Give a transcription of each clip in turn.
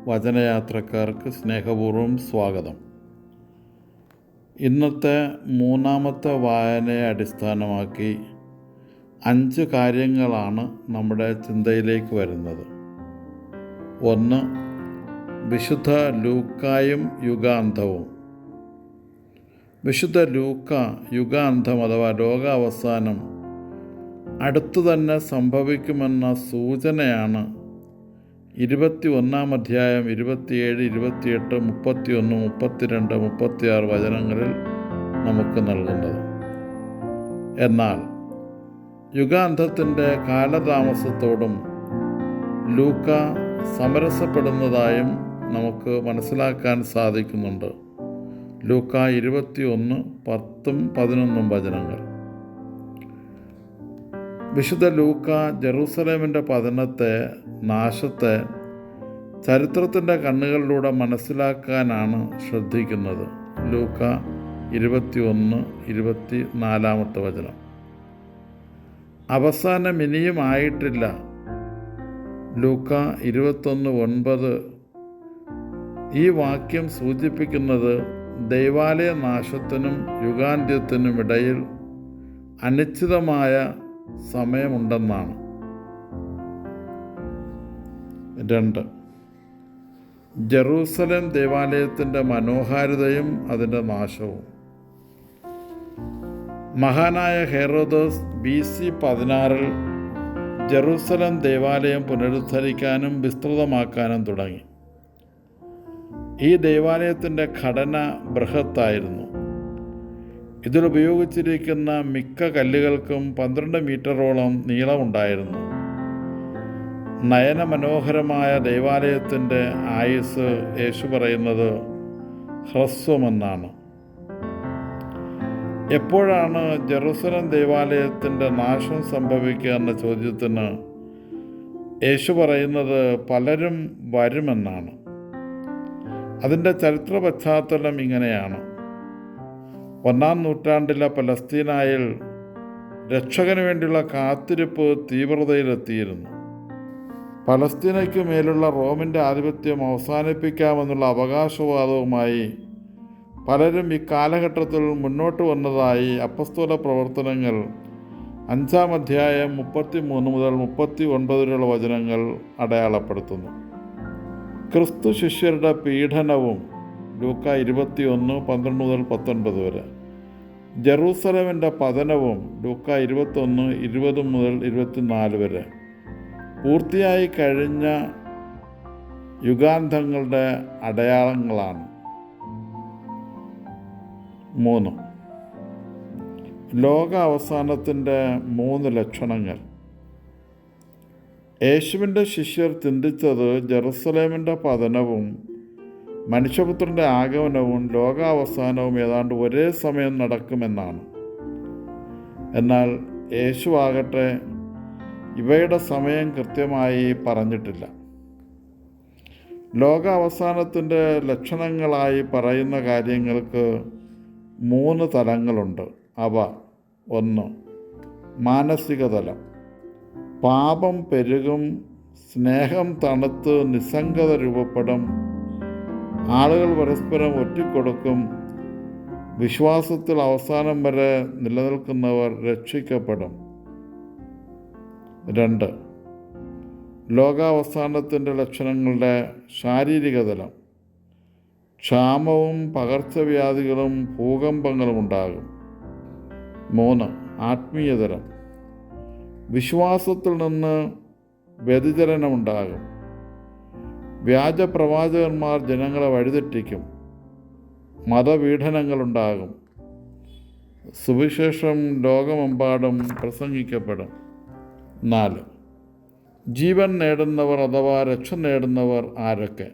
വചനയാത്രക്കാർക്ക് സ്നേഹപൂർവ്വം സ്വാഗതം. ഇന്നത്തെ മൂന്നാമത്തെ വായനയെ അടിസ്ഥാനമാക്കി 5 കാര്യങ്ങളാണ് നമ്മുടെ ചിന്തയിലേക്ക് വരുന്നത്. 1. വിശുദ്ധ ലൂക്കായും യുഗാന്തവും. വിശുദ്ധ ലൂക്ക യുഗാന്തം അഥവാ ലോകാവസാനം അടുത്തു തന്നെ സംഭവിക്കുമെന്ന സൂചനയാണ് 21 അധ്യായം 27, 28, 31, 32, 36 വചനങ്ങളിൽ നമുക്ക് നൽകുന്നത്. എന്നാൽ യുഗാന്തത്തിൻ്റെ കാലതാമസത്തോടും ലൂക്ക സമരസപ്പെടുന്നതായും നമുക്ക് മനസ്സിലാക്കാൻ സാധിക്കുന്നുണ്ട്. ലൂക്ക 21, 10, 11 വചനങ്ങൾ. വിശുദ്ധ ലൂക്ക ജെറൂസലേമിൻ്റെ പതനത്തെ, നാശത്തെ ചരിത്രത്തിൻ്റെ കണ്ണുകളിലൂടെ മനസ്സിലാക്കാനാണ് ശ്രദ്ധിക്കുന്നത്. ലൂക്ക 21, 24 വചനം. അവസാനം ഇനിയും ആയിട്ടില്ല. ലൂക്ക 21:9. ഈ വാക്യം സൂചിപ്പിക്കുന്നത് ദൈവാലയ നാശത്തിനും യുഗാന്ത്യത്തിനും ഇടയിൽ അനിശ്ചിതമായ സമയമുണ്ടെന്നാണ്. 2. ജെറൂസലേം ദേവാലയത്തിൻ്റെ മനോഹാരിതയും അതിൻ്റെ നാശവും. മഹാനായ ഹെറോദോസ് BC 16 ജെറൂസലേം ദേവാലയം പുനരുദ്ധരിക്കാനും വിസ്തൃതമാക്കാനും തുടങ്ങി. ഈ ദേവാലയത്തിൻ്റെ ഘടന ബൃഹത്തായിരുന്നു. ഇതിലുപയോഗിച്ചിരിക്കുന്ന മിക്ക കല്ലുകൾക്കും 12 മീറ്ററോളം നീളമുണ്ടായിരുന്നു. നയനമനോഹരമായ ദേവാലയത്തിൻ്റെ ആയുസ് യേശു പറയുന്നത് ഹ്രസ്വമെന്നാണ്. എപ്പോഴാണ് ജെറൂസലേം ദേവാലയത്തിൻ്റെ നാശം സംഭവിക്കുക എന്ന ചോദ്യത്തിന് യേശു പറയുന്നത് പലരും വരുമെന്നാണ്. അതിൻ്റെ ചരിത്ര പശ്ചാത്തലം ഇങ്ങനെയാണ്. 1-ാം നൂറ്റാണ്ടിലെ പലസ്തീനായിൽ രക്ഷകന് വേണ്ടിയുള്ള കാത്തിരിപ്പ് തീവ്രതയിലെത്തിയിരുന്നു. പലസ്തീനയ്ക്കു മേലുള്ള റോമിൻ്റെ ആധിപത്യം അവസാനിപ്പിക്കാമെന്നുള്ള അവകാശവാദവുമായി പലരും ഈ കാലഘട്ടത്തിൽ മുന്നോട്ട് വന്നതായി അപ്പസ്തോല പ്രവർത്തനങ്ങൾ 5-ാം അധ്യായം 33 മുതൽ 39 വരെയുള്ള വചനങ്ങൾ അടയാളപ്പെടുത്തുന്നു. ക്രിസ്തു ശിഷ്യരുടെ പീഡനവും. ലൂക്ക 21, 12 മുതൽ 19 വരെ. ജെറൂസലേമിൻ്റെ പതനവും. ലൂക്ക 21, 20 മുതൽ 24 വരെ. പൂർത്തിയായി കഴിഞ്ഞ യുഗാന്തങ്ങളുടെ അടയാളങ്ങളാണ്. 3. ലോക അവസാനത്തിൻ്റെ 3 ലക്ഷണങ്ങൾ. യേശുവിൻ്റെ ശിഷ്യർ ചിന്തിച്ചത് ജെറൂസലേമിൻ്റെ പതനവും മനുഷ്യപുത്രൻ്റെ ആഗമനവും ലോകാവസാനവും ഏതാണ്ട് ഒരേ സമയം നടക്കുമെന്നാണ്. എന്നാൽ യേശു ആകട്ടെ ഇവയുടെ സമയം കൃത്യമായി പറഞ്ഞിട്ടില്ല. ലോകാവസാനത്തിൻ്റെ ലക്ഷണങ്ങളായി പറയുന്ന കാര്യങ്ങൾക്ക് 3 തലങ്ങളുണ്ട്. അവ: 1. മാനസിക തലം. പാപം പെരുകും, സ്നേഹം തണുത്ത് നിസ്സംഗത രൂപപ്പെടും, ആളുകൾ പരസ്പരം ഒറ്റിക്കൊടുക്കും, വിശ്വാസത്തിൽ അവസാനം വരെ നിലനിൽക്കുന്നവർ രക്ഷിക്കപ്പെടും. 2. ലോകാവസാനത്തിൻ്റെ ലക്ഷണങ്ങളുടെ ശാരീരിക തലം. ക്ഷാമവും പകർച്ചവ്യാധികളും ഭൂകമ്പങ്ങളും ഉണ്ടാകും. 3. ആത്മീയതലം. വിശ്വാസത്തിൽ നിന്ന് വ്യതിചലനമുണ്ടാകും. വ്യാജ പ്രവാചകന്മാർ ജനങ്ങളെ വഴിതെറ്റിക്കും. മതപീഡനങ്ങളുണ്ടാകും. സുവിശേഷം ലോകമെമ്പാടും പ്രസംഗിക്കപ്പെടും. 4. ജീവൻ നേടുന്നവർ അഥവാ രക്ഷ നേടുന്നവർ ആരൊക്കെ?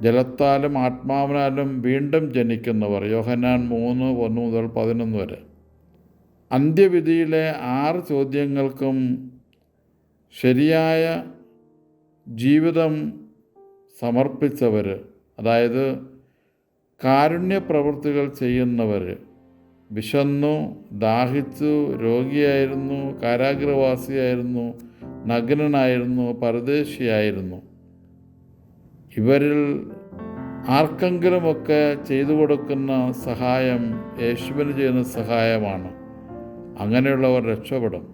ജലത്താലും ആത്മാവിനാലും വീണ്ടും ജനിക്കുന്നവർ. യോഹന്നാൻ 3, 1 മുതൽ 11 വരെ. അന്ത്യവിധിയിലെ 6 ചോദ്യങ്ങൾക്കും ശരിയായ ജീവിതം സമർപ്പിച്ചവർ, അതായത് കാരുണ്യപ്രവൃത്തികൾ ചെയ്യുന്നവർ, വിശന്നു, ദാഹിച്ചു, രോഗിയായിരുന്നു, കാരാഗ്രഹവാസിയായിരുന്നു, നഗ്നനായിരുന്നു, പരദേശിയായിരുന്നു. ഇവരിൽ ആർക്കെങ്കിലുമൊക്കെ ചെയ്തു കൊടുക്കുന്ന സഹായം യേശുവിന് ചെയ്യുന്ന സഹായമാണ്. അങ്ങനെയുള്ളവർ രക്ഷപ്പെടും.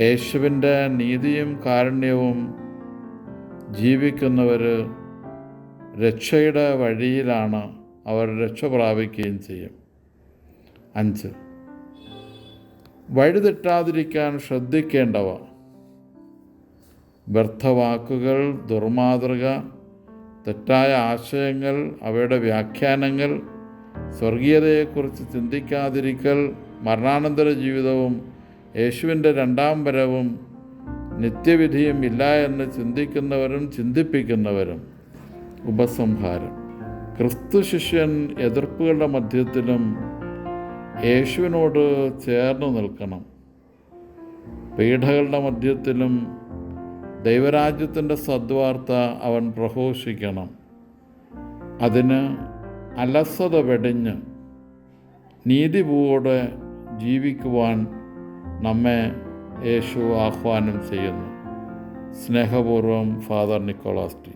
യേശുവിൻ്റെ നീതിയും കാരുണ്യവും ജീവിക്കുന്നവർ രക്ഷയുടെ വഴിയിലാണ്. അവർ രക്ഷ പ്രാപിക്കുകയും ചെയ്യും. 5. വഴിതെറ്റാതിരിക്കാൻ ശ്രദ്ധിക്കേണ്ടവ: വ്യർത്ഥവാക്കുകൾ, ദുർമാതൃക, തെറ്റായ ആശയങ്ങൾ, അവയുടെ വ്യാഖ്യാനങ്ങൾ, സ്വർഗീയതയെക്കുറിച്ച് ചിന്തിക്കാതിരിക്കൽ, മരണാനന്തര ജീവിതവും യേശുവിൻ്റെ രണ്ടാം വരവും നിത്യവിധിയും ഇല്ല എന്ന് ചിന്തിക്കുന്നവരും ചിന്തിപ്പിക്കുന്നവരും. ഉപസംഹാരം: ക്രിസ്തു ശിഷ്യൻ എതിർപ്പുകളുടെ മധ്യത്തിലും യേശുവിനോട് ചേർന്ന് നിൽക്കണം. പീഡകളുടെ മധ്യത്തിലും ദൈവരാജ്യത്തിൻ്റെ സദ്വാർത്ത അവൻ പ്രഘോഷിക്കണം. അതിന് അലസത വെടിഞ്ഞ് നീതിപൂവോടെ ജീവിക്കുവാൻ നമ്മെ യേശു ആഹ്വാനം ചെയ്യുന്നു. സ്നേഹപൂർവ്വം, ഫാദർ നിക്കോളാസ് ടി.